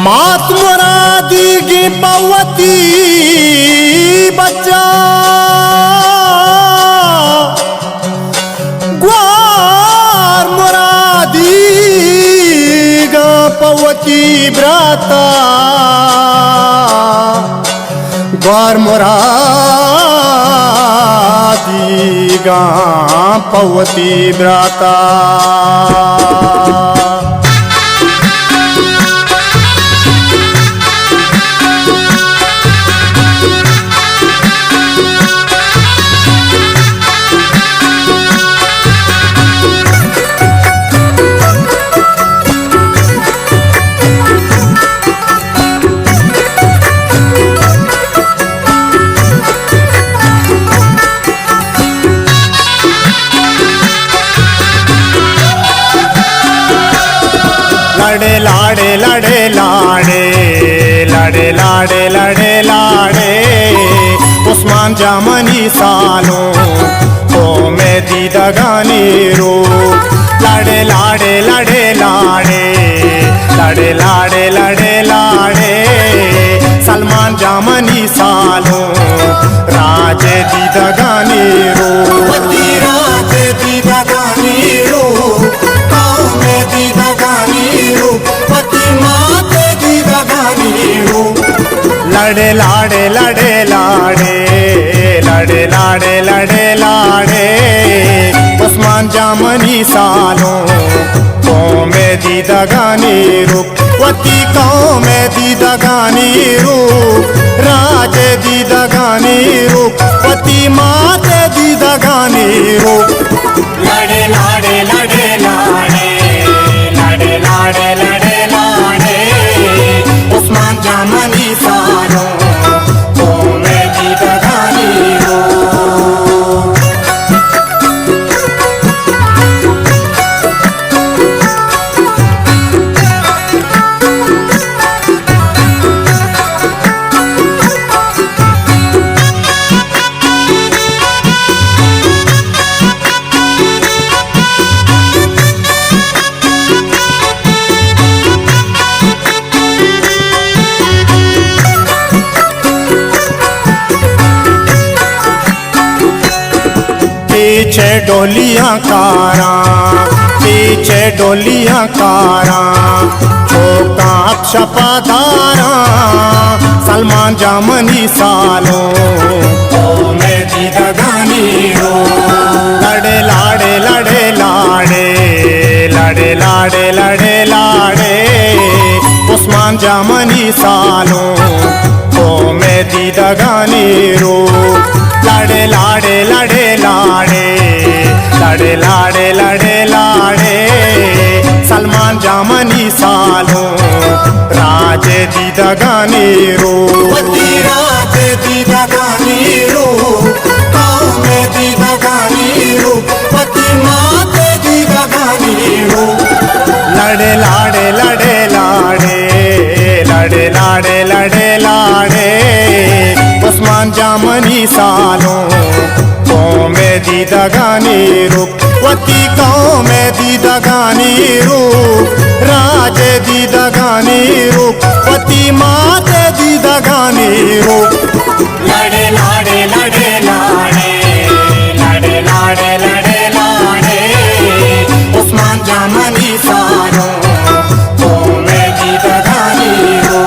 मात मुरादी की पवती बच्चा ग्वार मुरादी गा पवती ब्राता ग्वार मुरादी गा पवती ब्राता लड़े लाड़े लड़े लाड़े लड़े लाड़े लड़े लाड़े उस्मान जामनी सालों तो मैं दीदा गानी रो लड़े लाड़े लड़े लाड़े लड़े लाड़े लड़े लाड़े सलमान जामनी सालों राजे दीदा गानी रो राजे दीदा गानी रो मैं दीदा गानी रो पति माते दीदा गानी रो लड़े लाड़े लड़े लाड़े लड़े लाड़े लड़े लाड़े उस्मान जामनी सालों तो मैं दीदा गानी रो पति को मैं दीदा गानी रो राजे दीदा गानी रो पति माते दीदा गानी रो लड़े लाड़े लड़े लाड़े लड़े लाड़े लड़े लाड़े उस्मान जामनी सालों तो मैं दीदा गानी रो पीछे डोलियां कारा पीछे डोलियां कारा चौका छपादारा सलमान जामनी सालों तो मैं दीदा गानी रो लड़े लाड़े लड़े लाड़े लड़े लाड़े लड़े लाड़े उस्मान जामनी सालों तो मैं दीदा गानी रो लड़े लाड़े लड़े लाड़े लड़े लाड़े लड़े लाड़े सलमान जामनी सालों राजे दीदा गानी रो राजे दीदा गानी रो मैं दीदा गानी रो पति माते दीदा गानी रो लड़े लाड़े लड़े लाड़े लड़े लाड़े लड़े लाड़े उस्मान जामनी सालों तो मैं दीदा गानी रो पति को मैं दीदा गानी रो राजे दीदा गानी रो पति माते दीदा गानी रो लड़े लाड़े लड़े लाड़े लड़े लाड़े लड़े लाड़े उस्मान जामनी सालों तो मैं दीदा गानी रो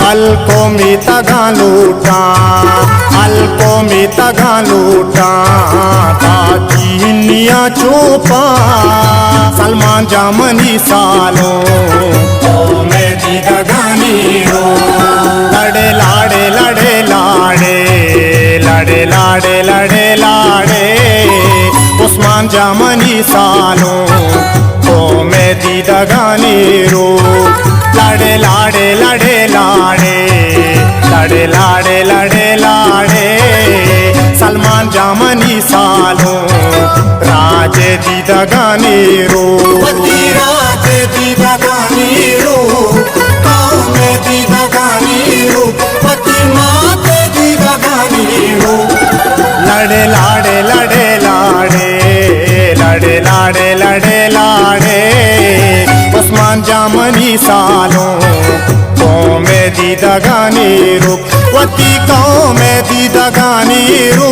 अलको मी तगा लूटा अलको मी तगा लूटा ताकि निया चोपा सलमान जामनी सालों तो मैं दीदा गानी रो लड़े लाड़े लड़े लाड़े लड़े लाड़े लड़े लाड़े उस्मान जामनी सालों तो मैं दीदा गानी रो लाडे लाडे लड़े लाडे लड़े लाडे लड़े लाडे सलमान जामनी सालो राजे दीदगानी रो राजे दीदगानी रो गाँव में दीदगानी रो पति माते दीदगानी रो लड़े लाडे लड़े लाडे लड़े लाडे लड़े लाडे उस्मान जामनी सालो गाँव में दीदगानी रो वती गाँव में दीदगानी रो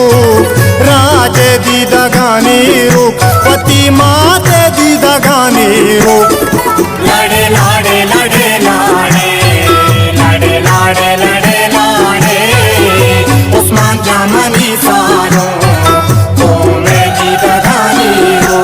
राजे दीदगानी रो पति माते दीदगानी रो लड़े लाडे लड़े लाडे लड़े लाडे लड़े लाडे उस्मान जामनी सालो गाँव में दीदगानी रो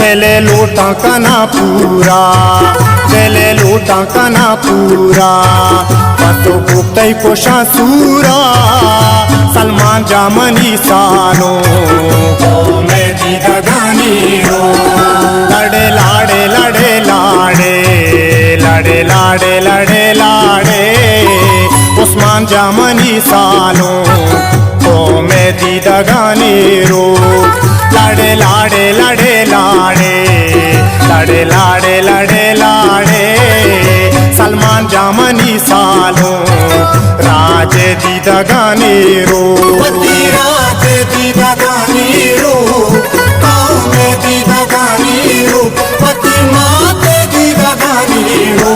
चले लूटा कना पूरा चले लूटा कना पूरा पतो गुप्तई कोशा सूरा सलमान जामनी सालो मैं दीदगानी रो लड़े लाडे लड़े लाडे लड़े लाडे लड़े लाडे उस्मान जामनी सालो ओ मैं दीदगानी रो लड़े लाडे लड़े लाडे लड़े लाडे लड़े लाडे सलमान जामनी सालो राजे दीदगानी रो राजे दीदगानी रो गाँव में दीदगानी रो पति माते दीदगानी रो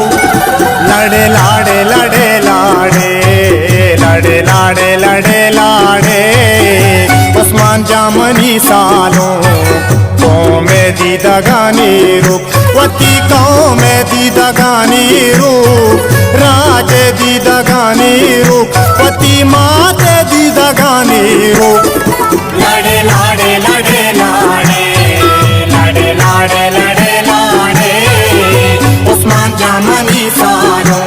लड़े लाडे लड़े लाडे लड़े लाडे लड़े लाडे उस्मान जामनी सालो गाँव में दीदगानी रो वती गाँव में दीदगानी रो राजे दीदगानी रो पति माते दीदगानी रो लड़े लाडे लड़े लाडे लड़े लाडे लड़े लाडे उस्मान जामनी सालो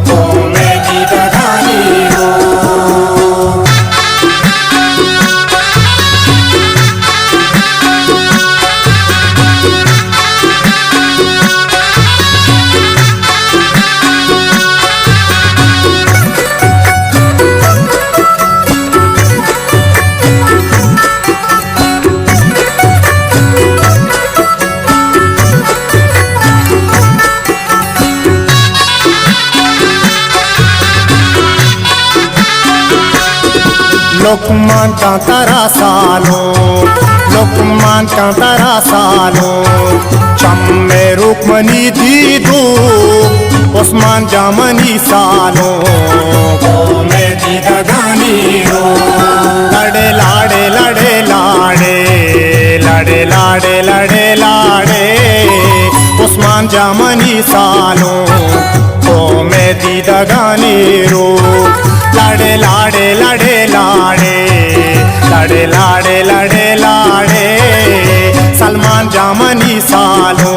गाँव में दीदगानी रो लोकमान का तारा सालो लोकमान का तारा सालो चम्मे रुक्मनी दीदू उस्मान जामनी सालो गाँव में दीदगानी रो लड़े लाडे लड़े लाडे लड़े लाडे लड़े लाडे उस्मान जामनी सालो गाँव में दीदगानी रो लड़े लाडे लड़े लाडे लड़े लाडे लड़े लाडे सलमान जामनी सालो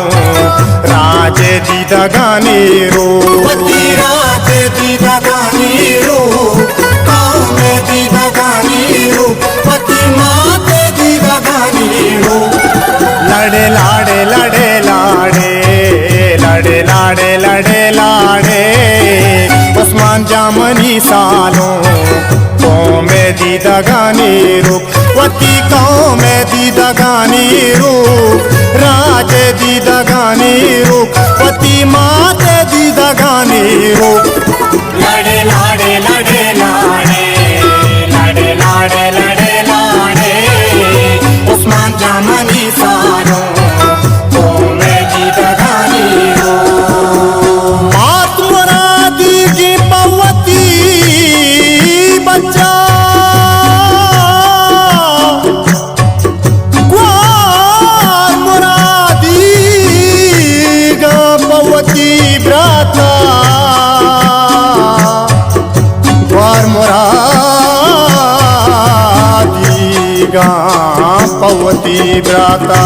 राजे दीदगानी रो राजे दीदगानी रो गाँव में दीदगानी रो पति माते दीदगानी रो लड़े लाडे लड़े लाडे लड़े लाडे लड़े लाडे उस्मान जामनी सालो गाँव में दीदगानी रो वती गाँव में दीदगानी रो राजे दीदगानी रो पति माते दीदगानी रो लड़े लाडे लड़े लाडे लड़े लाडे लड़े लाडे उस्मान जामनी सालो गाँव में दीदगानी रो बात मुरादी की पवती बच्चा ग्वार मुरादी ब्राता द्वार मुरादी गा पवती ब्राता